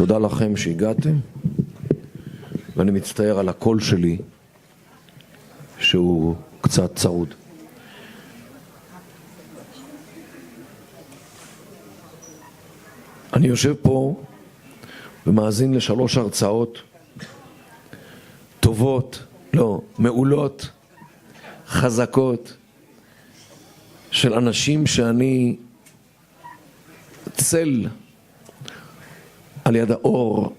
תודה לכם שהגעתם, ואני מצטער על הקול שלי שהוא קצת צרוד. אני יושב פה ומאזין לשלוש הרצאות טובות, לא, מעולות, חזקות, של אנשים שאני צל על יד האור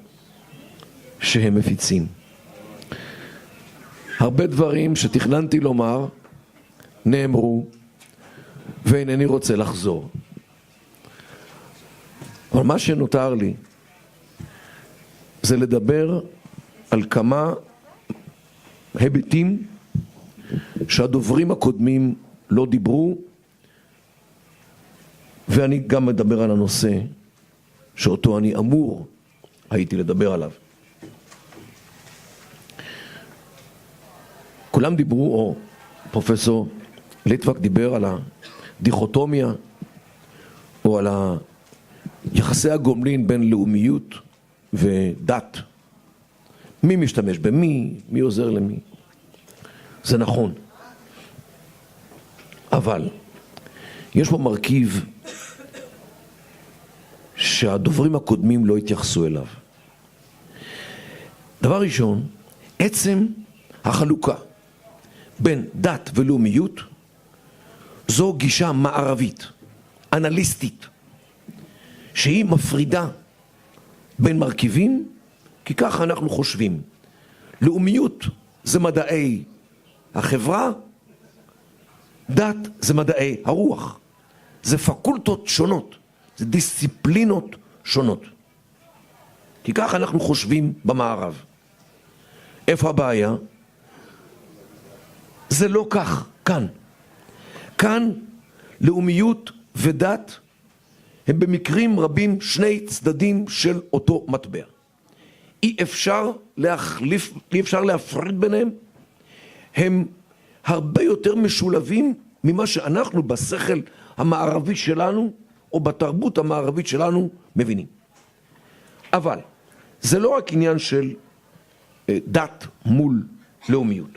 שהם מפיצים. הרבה דברים שתכננתי לומר נאמרו ואינני רוצה לחזור. אבל מה שנותר לי זה לדבר על כמה היבטים שהדוברים הקודמים לא דיברו, ואני גם מדבר על הנושא שאותו אני אמור הייתי לדבר עליו. כולם דיברו, או פרופסור ליטבק דיבר על הדיכוטומיה או על יחסי הגומלין בין לאומיות ודת. מי משתמש במי, מי עוזר למי. זה נכון. אבל יש פה מרכיב שהדוברים הקודמים לא התייחסו אליו. דבר ראשון, עצם החלוקה בין דת ולאומיות זו גישה מערבית, אנליסטית, שהיא מפרידה בין מרכיבים, כי ככה אנחנו חושבים. לאומיות זה מדעי החברה, דת זה מדעי הרוח. זה פקולטות שונות, זה דיסציפלינות שונות. כי ככה אנחנו חושבים במערב. איפה הבעיה? זה לא כך, כאן. כאן לאומיות ודת הם במקרים רבים שני צדדים של אותו מטבע. אי אפשר להפריד ביניהם. הם הרבה יותר משולבים ממה שאנחנו בשכל המערבי שלנו או בתרבות המערבית שלנו מבינים. אבל זה לא רק עניין של דת מול לאומיות.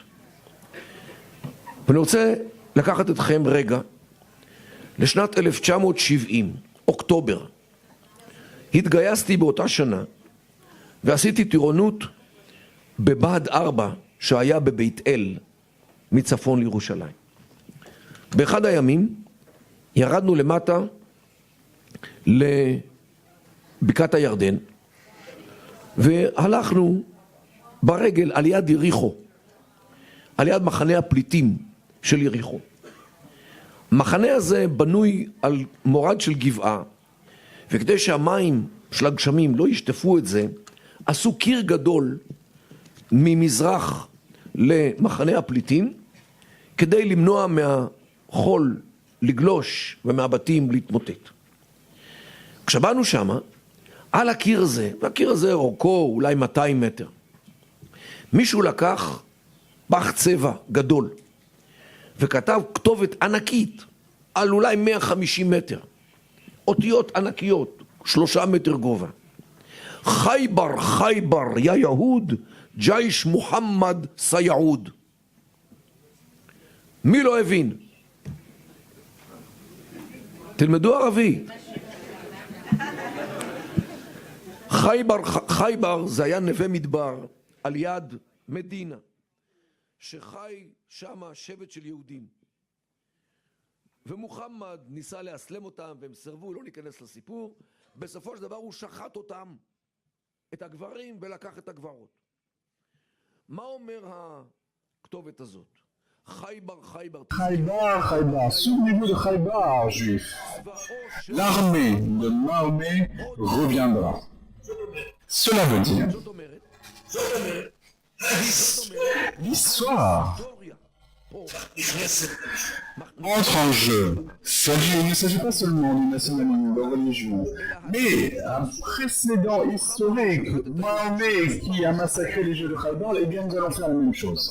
ואני רוצה לקחת אתכם רגע לשנת 1970, אוקטובר. התגייסתי באותה שנה ועשיתי טירונות בבה"ד 4 שהיה בבית אל מצפון לירושלים. באחד הימים ירדנו למטה לבקעת הירדן והלכנו ברגל על יד יריחו, על יד מחנה הפליטים של יריחו. המחנה הזה בנוי על מורד של גבעה, וכדי שהמים של הגשמים לא ישטפו את זה, עשו קיר גדול ממזרח למחנה הפליטים, כדי למנוע מהחול לגלוש ומהבתים להתמוטט. כשבאנו שמה, על הקיר הזה, והקיר הזה אורכו אולי 200 מטר, מישהו לקח פח צבע גדול, וכתב כתובת ענקית על אולי 150 מטר, אותיות ענקיות, 3 מטר גובה. חייבר, חייבר, יא יהוד, ג'ייש מוחמד סייעוד. מי לא הבין? תלמדו ערבי. חייבר זה היה נווה מדבר על יד מדינה, שחי שם שבט של יהודים. ומוחמד ניסה להסלם אותם והם סרבו, לא ניכנס לסיפור. בסופו של דבר הוא שחט אותם, את הגברים, ולקח את הגברות. מה אומר הכתובת הזאת? Khaybar, Khaybar. Khaybar, Khaybar. Souvenez-vous de Khaybar, juif. L'armée de Mahomet reviendra. Cela veut dire l'histoire entre en jeu. Il ne s'agit pas seulement du nationalisme, de la religion, mais un précédent historique, Mahomet qui a massacré les Juifs de Khaybar, eh bien nous allons faire la même chose.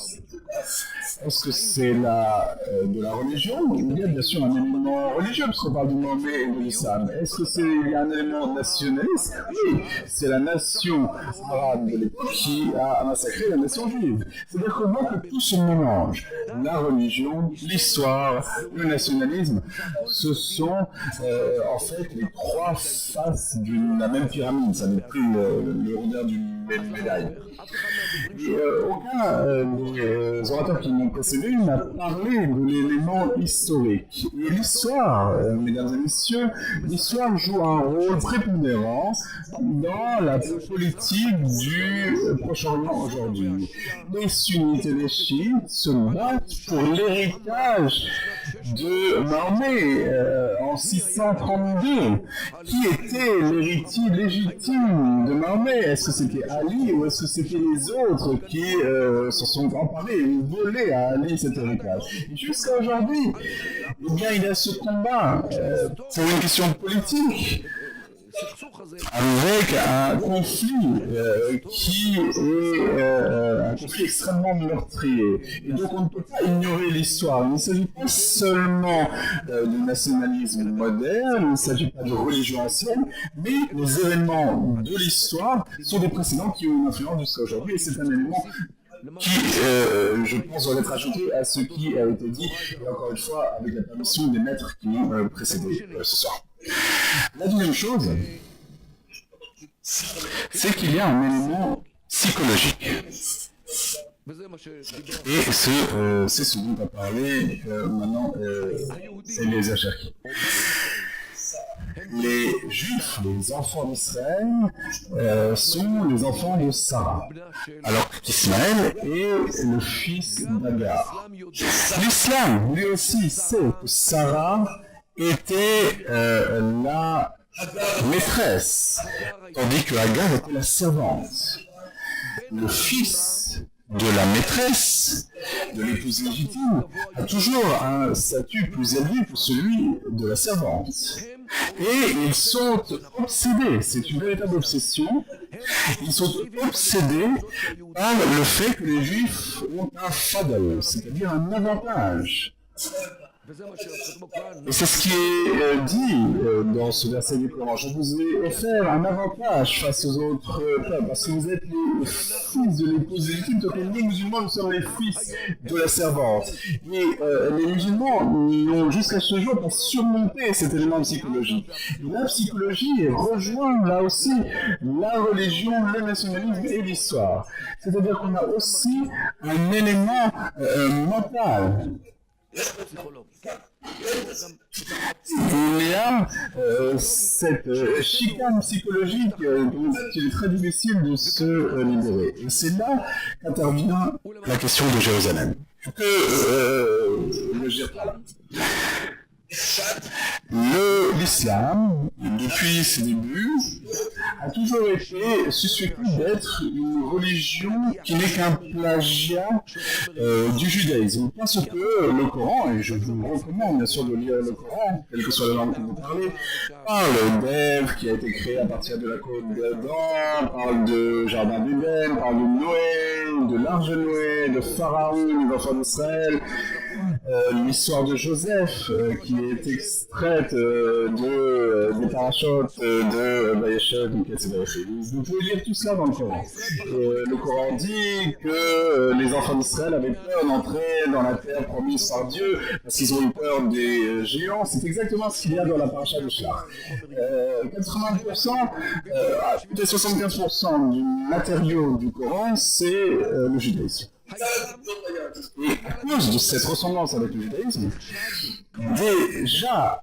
est-ce que c'est de la religion? Il y a bien sûr un élément religieux, parce qu'on parle du Mahomet et de l'islam. Est-ce que il y a un élément nationaliste? Oui, c'est la nation arabe de l'époque qui a massacré la nation juive. C'est-à-dire qu'on voit que tout se mélange. La religion, l'histoire, le nationalisme, ce sont en fait les trois faces de la même pyramide. Ça n'est plus le rondeur d'une même médaille. Aucun des orateurs qui m'ont précédé n'a parlé de l'élément historique. Et l'histoire, mesdames et messieurs, l'histoire joue un rôle prépondérant dans la politique du Proche-Orient aujourd'hui. Les sunnites et les chiites se battent pour l'héritage de Mahomet en 632. Qui était l'héritier légitime de Mahomet? Est-ce que c'était Ali ou est-ce que c'était les autres qui se sont emparés ou volés à Ali cet héritage? Jusqu'à aujourd'hui, eh bien, il y a ce combat pour une question politique avec un conflit qui est un conflit extrêmement meurtrier. Et donc on ne peut pas ignorer l'histoire. Il ne s'agit pas seulement de nationalisme moderne, il ne s'agit pas de religion ancienne, mais les événements de l'histoire sont des précédents qui ont une influence jusqu'à aujourd'hui. Et c'est un élément qui, je pense, doit être ajouté à ce qui a été dit, et encore une fois, avec la permission des maîtres qui m'ont précédé ce soir. La deuxième chose, c'est qu'il y a un élément psychologique. Et c'est ce dont a parlé maintenant Eliezer Cherki. Les Juifs, les enfants d'Israël, sont les enfants de Sarah, alors qu'Ismaël est le fils d'Agar. L'islam, lui aussi, sait que Sarah était la maîtresse, tandis que Agar était la servante. Le fils de la maîtresse, de l'épouse légitime, a toujours un statut plus élevé que celui de la servante. Et ils sont obsédés, c'est une véritable obsession, ils sont obsédés par le fait que les Juifs ont un fadl, c'est-à-dire un avantage. Et c'est ce qui est dit dans ce verset du Coran. Je vous ai offert un avantage face aux autres peuples, parce que vous êtes les fils de l'épouse légitime, donc les musulmans, nous sommes les fils de la servante. Mais les musulmans n'ont jusqu'à ce jour pas surmonté cet élément psychologique. Et la psychologie rejoint là aussi la religion, le nationalisme et l'histoire. C'est-à-dire qu'on a aussi un élément mental. Il y a cette chicane psychologique dont il est très difficile de se libérer. Et c'est là qu'intervient la question de Jérusalem. Que le Jérusalem. L'islam, depuis ses débuts, a toujours été suspecté d'être une religion qui n'est qu'un plagiat du judaïsme. Parce que le Coran, et je vous recommande bien sûr de lire le Coran, quelle que soit la langue que vous parlez, parle d'Ève qui a été créée à partir de la côte d'Adam, parle de Jardin d'Éden, parle de Noé, de l'arche de Noé, de Pharaon, des enfants d'Israël, l'histoire de Joseph qui est extraite des parachutes de Vayeshev, vous pouvez lire tout cela dans le Coran. Le Coran dit que les enfants d'Israël avaient peur d'entrer dans la terre promise par Dieu parce qu'ils ont eu peur des géants. C'est exactement ce qu'il y a dans la paracha de Shlach. 80%, peut-être 75% du matériau du Coran, c'est le judaïsme. Et à cause de cette ressemblance avec le judaïsme, déjà,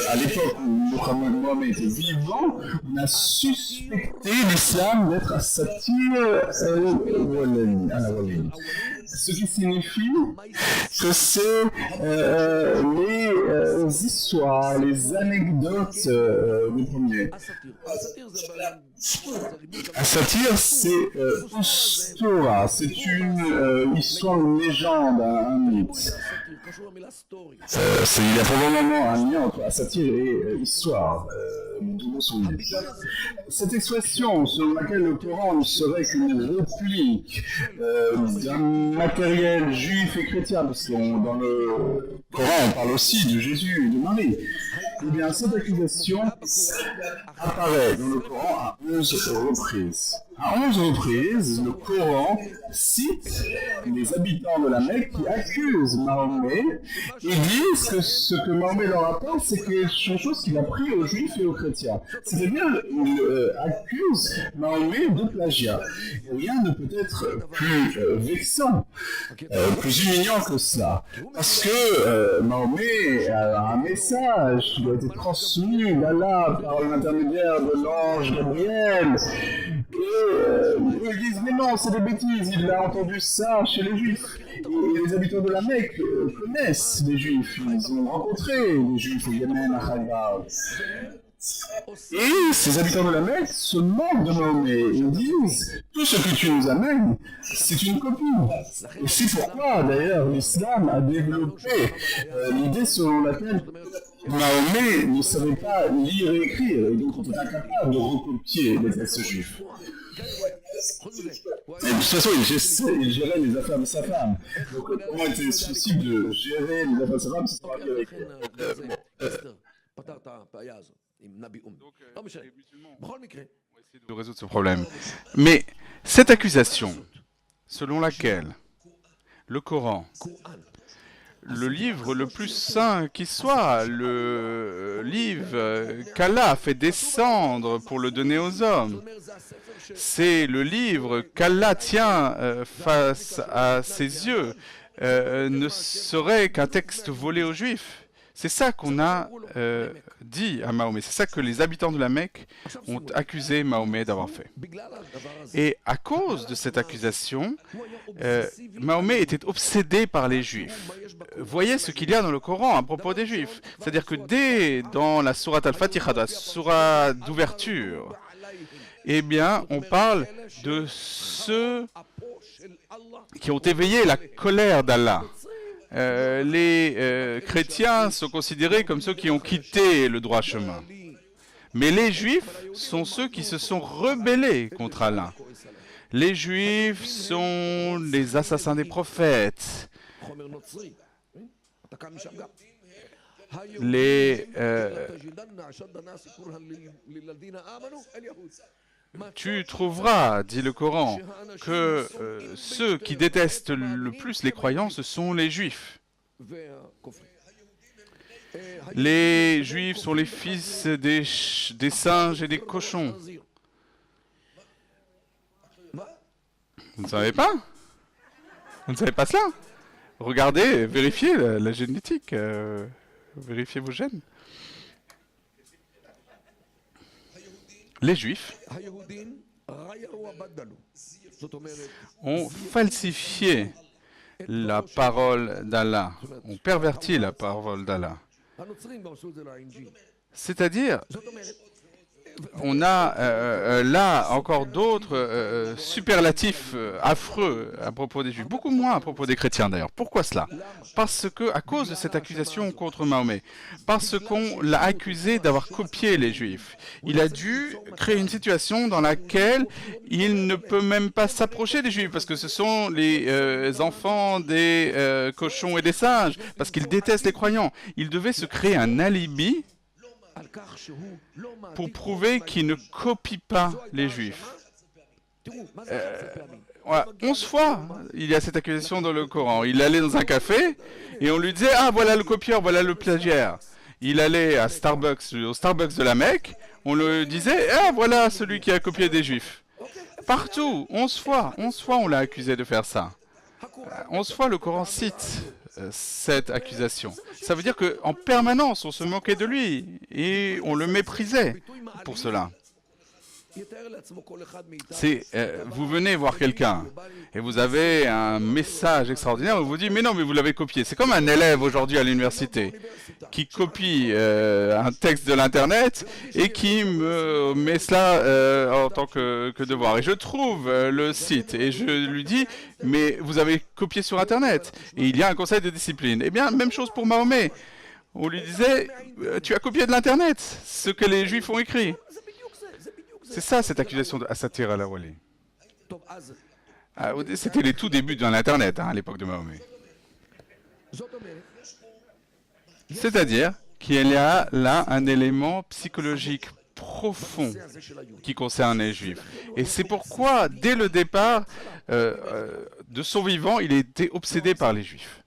à l'époque où Mohammed était vivant, on a suspecté l'islam d'être un satir al-Walani. Ce qui signifie que c'est les histoires, les anecdotes des premiers. Un satire, c'est Torah, c'est une histoire, une légende, un mythe. Il y a probablement un lien entre la satire et histoire, d'où son livre. Cette expression selon laquelle le Coran ne serait qu'une réplique d'un matériel juif et chrétien, parce que dans le Coran on parle aussi de Jésus et de Marie, eh bien cette accusation apparaît dans le Coran à 11 reprises. À 11 reprises, le Coran cite les habitants de la Mecque qui accusent Mahomet et disent que ce que Mahomet leur apporte, c'est quelque chose qu'il a pris aux Juifs et aux chrétiens. C'est-à-dire, ils accusent Mahomet de plagiat. Et rien ne peut être plus vexant, plus humiliant que cela. Parce que Mahomet a un message qui doit être transmis d'Allah par l'intermédiaire de l'ange Gabriel. Et ils disent mais non, c'est des bêtises, il a entendu ça chez les Juifs. Et les habitants de la Mecque connaissent les Juifs, ils ont rencontré les Juifs au Yémen, à Khaybar. Et ces habitants de la Mecque se moquent de Mahomet et disent tout ce que tu nous amènes, c'est une copie. Et c'est pourquoi d'ailleurs l'islam a développé l'idée selon laquelle Mahomet ne savait pas lire et écrire, et donc il était incapable de recopier les textes juifs. Et de toute façon, il gérait les affaires de sa femme. Donc comment était-ce possible de gérer les affaires de sa femme si c'est pas avec de résoudre ce problème. Mais cette accusation, selon laquelle le Coran, le livre le plus saint qui soit, le livre qu'Allah a fait descendre pour le donner aux hommes, c'est le livre qu'Allah tient face à ses yeux, ne serait qu'un texte volé aux Juifs. C'est ça qu'on a dit à Mahomet. C'est ça que les habitants de la Mecque ont accusé Mahomet d'avoir fait. Et à cause de cette accusation, Mahomet était obsédé par les Juifs. Voyez ce qu'il y a dans le Coran à propos des Juifs. C'est-à-dire que dès dans la sourate Al-Fatiha, la sourate d'ouverture, eh bien, on parle de ceux qui ont éveillé la colère d'Allah. Les chrétiens sont considérés comme ceux qui ont quitté le droit chemin. Mais les Juifs sont ceux qui se sont rebellés contre Allah. Les Juifs sont les assassins des prophètes. Tu trouveras, dit le Coran, que ceux qui détestent le plus les croyants, ce sont les Juifs. Les Juifs sont les fils des singes et des cochons. Vous ne savez pas? Vous ne savez pas cela? Regardez, vérifiez la génétique, vérifiez vos gènes. Les Juifs ont falsifié la parole d'Allah, ont perverti la parole d'Allah. C'est-à-dire, on a là encore d'autres superlatifs affreux à propos des Juifs, beaucoup moins à propos des chrétiens d'ailleurs. Pourquoi cela? Parce que, à cause de cette accusation contre Mahomet, parce qu'on l'a accusé d'avoir copié les Juifs, il a dû créer une situation dans laquelle il ne peut même pas s'approcher des Juifs, parce que ce sont les enfants des cochons et des singes, parce qu'il déteste les croyants. Il devait se créer un alibi pour prouver qu'il ne copie pas les Juifs. Voilà, 11 fois, il y a cette accusation dans le Coran. Il allait dans un café et on lui disait « Ah, voilà le copieur, voilà le plagiaire ». Il allait à Starbucks, au Starbucks de la Mecque, on lui disait « Ah, voilà celui qui a copié des Juifs ». Partout, 11 fois on l'a accusé de faire ça. 11 fois le Coran cite cette accusation. Ça veut dire qu'en permanence, on se moquait de lui et on le méprisait pour cela. Vous venez voir quelqu'un et vous avez un message extraordinaire, on vous dit mais non, mais vous l'avez copié. C'est comme un élève aujourd'hui à l'université qui copie un texte de l'internet et qui me met cela en tant que devoir. Et je trouve le site et je lui dis mais vous avez copié sur internet et il y a un conseil de discipline. Eh bien, même chose pour Mahomet. On lui disait tu as copié de l'internet ce que les juifs ont écrit. C'est ça, cette accusation de Assatir al-Awali. C'était les tout débuts de l'Internet, à l'époque de Mahomet. C'est-à-dire qu'il y a là un élément psychologique profond qui concerne les Juifs. Et c'est pourquoi, dès le départ de son vivant, il était obsédé par les Juifs.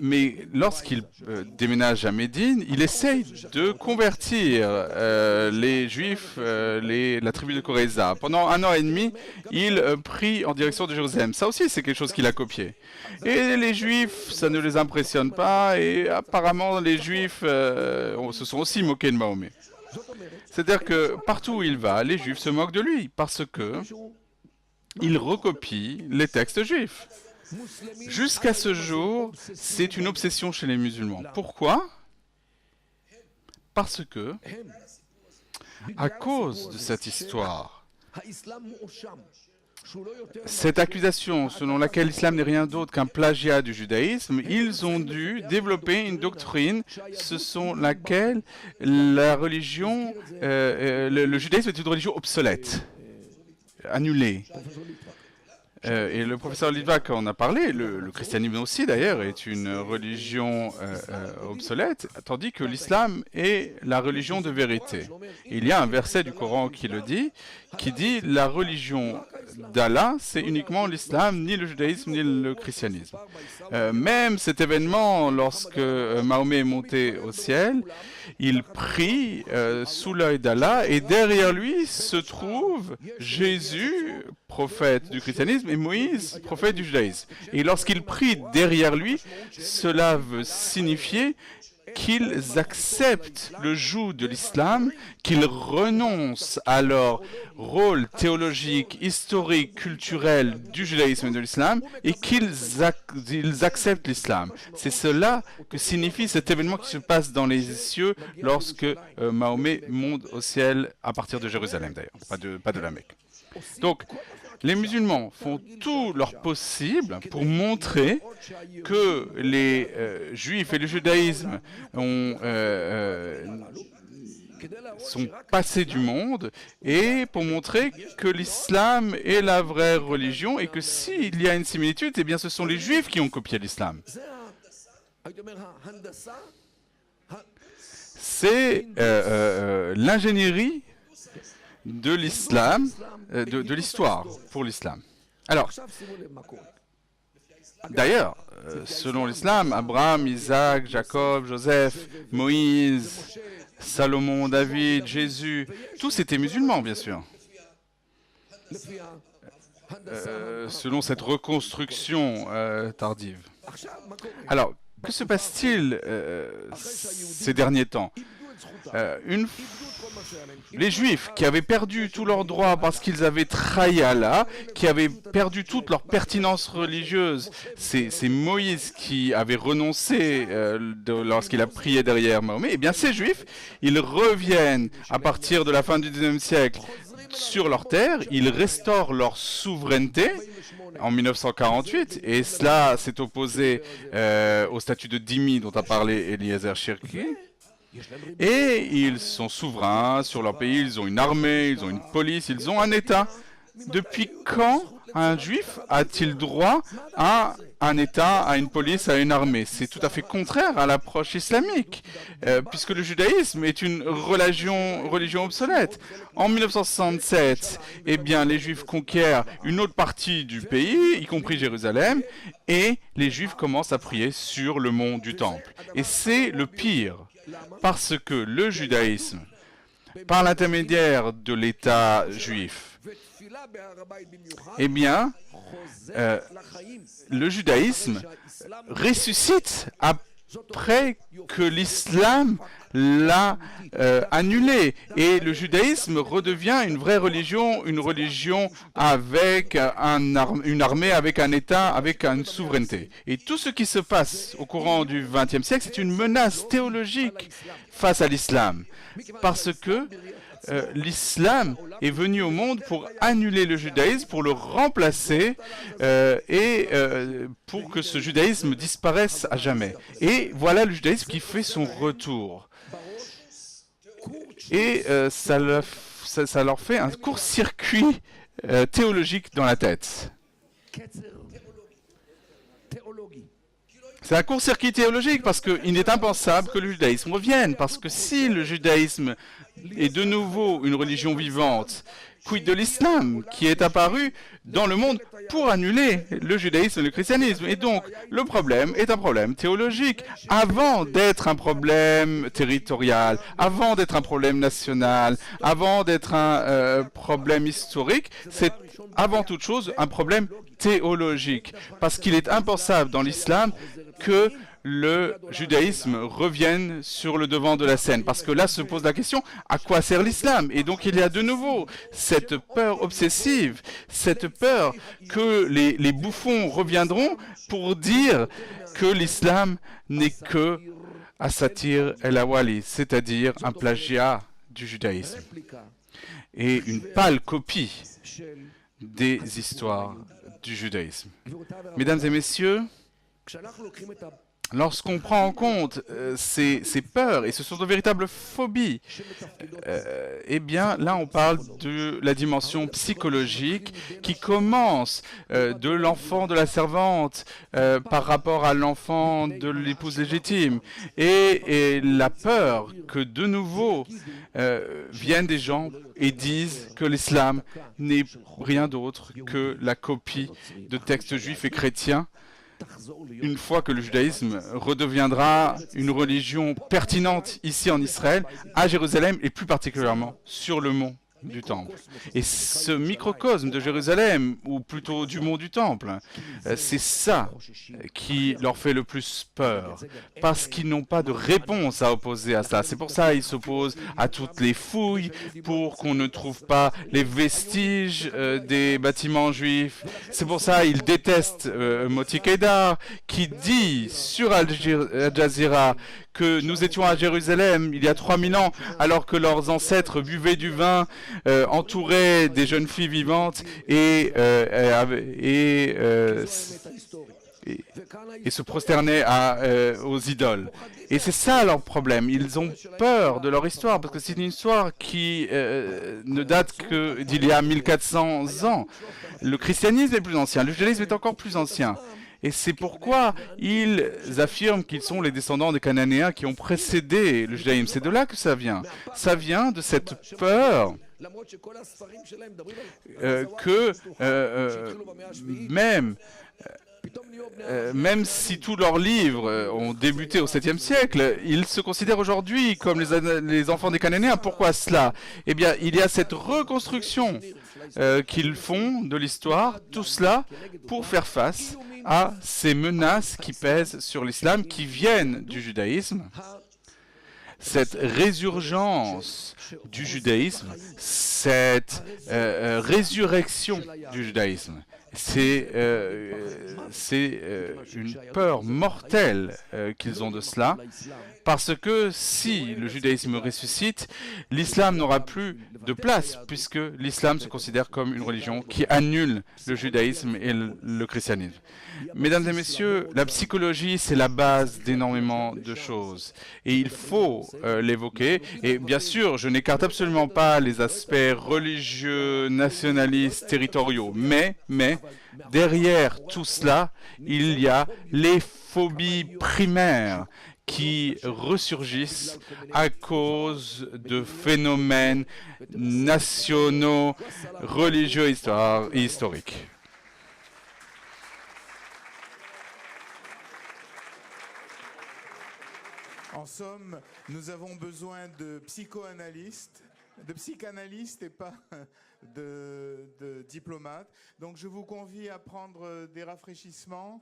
Mais lorsqu'il déménage à Médine, il essaye de convertir les Juifs, la tribu de Koréza. Pendant 1 an et demi, il prie en direction de Jérusalem. Ça aussi, c'est quelque chose qu'il a copié. Et les Juifs, ça ne les impressionne pas. Et apparemment, les Juifs se sont aussi moqués de Mahomet. C'est-à-dire que partout où il va, les Juifs se moquent de lui parce que il recopie les textes juifs. Jusqu'à ce jour, c'est une obsession chez les musulmans. Pourquoi? Parce que, à cause de cette histoire, cette accusation selon laquelle l'islam n'est rien d'autre qu'un plagiat du judaïsme, ils ont dû développer une doctrine selon laquelle la religion, le judaïsme est une religion obsolète, annulée. Et le professeur Litvak en a parlé, le christianisme aussi d'ailleurs est une religion obsolète, tandis que l'islam est la religion de vérité. Il y a un verset du Coran qui le dit, qui dit la religion d'Allah, c'est uniquement l'islam, ni le judaïsme, ni le christianisme. Même cet événement, lorsque Mahomet est monté au ciel, il prie sous l'œil d'Allah et derrière lui se trouve Jésus, prophète du christianisme, et Moïse, prophète du judaïsme. Et lorsqu'il prie derrière lui, cela veut signifier qu'ils acceptent le joug de l'islam, qu'ils renoncent à leur rôle théologique, historique, culturel du judaïsme et de l'islam, et qu'ils acceptent l'islam. C'est cela que signifie cet événement qui se passe dans les cieux lorsque Mahomet monte au ciel à partir de Jérusalem d'ailleurs, pas de la Mecque. Donc, les musulmans font tout leur possible pour montrer que les juifs et le judaïsme sont passés du monde et pour montrer que l'islam est la vraie religion et que s'il y a une similitude, eh bien ce sont les juifs qui ont copié l'islam. C'est l'ingénierie de l'islam, de l'histoire pour l'islam. Alors, d'ailleurs, selon l'islam, Abraham, Isaac, Jacob, Joseph, Moïse, Salomon, David, Jésus, tous étaient musulmans, bien sûr. Selon cette reconstruction tardive. Alors, que se passe-t-il ces derniers temps? Les Juifs qui avaient perdu tous leurs droits parce qu'ils avaient trahi Allah, qui avaient perdu toute leur pertinence religieuse, c'est Moïse qui avait renoncé lorsqu'il a prié derrière Mahomet, et bien ces Juifs, ils reviennent à partir de la fin du XIXe siècle sur leur terre, ils restaurent leur souveraineté en 1948, et cela s'est opposé au statut de dhimmi dont a parlé Eliezer Shirki. Et ils sont souverains sur leur pays, ils ont une armée, ils ont une police, ils ont un État. Depuis quand un juif a-t-il droit à un État, à une police, à une armée? C'est tout à fait contraire à l'approche islamique, puisque le judaïsme est une religion obsolète. En 1967, eh bien, les Juifs conquièrent une autre partie du pays, y compris Jérusalem, et les Juifs commencent à prier sur le mont du Temple. Et c'est le pire. Parce que le judaïsme, par l'intermédiaire de l'État juif, eh bien, le judaïsme ressuscite après que l'islam l'a annulé. Et le judaïsme redevient une vraie religion, une religion avec une armée, avec un État, avec une souveraineté. Et tout ce qui se passe au courant du XXe siècle, c'est une menace théologique face à l'islam. Parce que l'islam est venu au monde pour annuler le judaïsme, pour le remplacer et pour que ce judaïsme disparaisse à jamais. Et voilà le judaïsme qui fait son retour. Et ça leur fait un court-circuit théologique dans la tête. C'est un court-circuit théologique parce qu'il est impensable que le judaïsme revienne. Parce que si le judaïsme est de nouveau une religion vivante, quid de l'islam qui est apparu dans le monde pour annuler le judaïsme et le christianisme. Et donc, le problème est un problème théologique. Avant d'être un problème territorial, avant d'être un problème national, avant d'être un problème historique, c'est avant toute chose un problème théologique. Parce qu'il est impensable dans l'islam que le judaïsme revienne sur le devant de la scène. Parce que là se pose la question, à quoi sert l'islam? Et donc il y a de nouveau cette peur obsessive, cette peur que les bouffons reviendront pour dire que l'islam n'est que Asatir el-Awali, c'est-à-dire un plagiat du judaïsme et une pâle copie des histoires du judaïsme. Mesdames et messieurs, lorsqu'on prend en compte ces peurs, et ce sont de véritables phobies, eh bien là on parle de la dimension psychologique qui commence de l'enfant de la servante par rapport à l'enfant de l'épouse légitime. Et la peur que de nouveau viennent des gens et disent que l'islam n'est rien d'autre que la copie de textes juifs et chrétiens, une fois que le judaïsme redeviendra une religion pertinente ici en Israël, à Jérusalem et plus particulièrement sur le mont du Temple. Et ce microcosme de Jérusalem, ou plutôt du mont du Temple, c'est ça qui leur fait le plus peur, parce qu'ils n'ont pas de réponse à opposer à ça. C'est pour ça qu'ils s'opposent à toutes les fouilles, pour qu'on ne trouve pas les vestiges des bâtiments juifs. C'est pour ça qu'ils détestent Moti Kedar, qui dit sur Al Jazeera que nous étions à Jérusalem il y a 3000 ans, alors que leurs ancêtres buvaient du vin, entouraient des jeunes filles vivantes et se prosternaient aux idoles. Et c'est ça leur problème. Ils ont peur de leur histoire, parce que c'est une histoire qui ne date que d'il y a 1400 ans. Le christianisme est plus ancien, le judaïsme est encore plus ancien. Et c'est pourquoi ils affirment qu'ils sont les descendants des Cananéens qui ont précédé le judaïsme. C'est de là que ça vient. Ça vient de cette peur que même si tous leurs livres ont débuté au 7e siècle, ils se considèrent aujourd'hui comme les enfants des Cananéens. Pourquoi cela? Eh bien, il y a cette reconstruction qu'ils font de l'histoire, tout cela pour faire face à ces menaces qui pèsent sur l'islam, qui viennent du judaïsme. Cette résurgence du judaïsme, cette résurrection du judaïsme, c'est une peur mortelle qu'ils ont de cela, parce que si le judaïsme ressuscite, l'islam n'aura plus de place, puisque l'islam se considère comme une religion qui annule le judaïsme et le christianisme. Mesdames et messieurs, la psychologie, c'est la base d'énormément de choses. Et il faut l'évoquer. Et bien sûr, je n'écarte absolument pas les aspects religieux, nationalistes, territoriaux. Mais, derrière tout cela, il y a les phobies primaires qui ressurgissent à cause de phénomènes nationaux, religieux et historiques. En somme, nous avons besoin de psychanalystes et pas de diplomates. Donc je vous convie à prendre des rafraîchissements.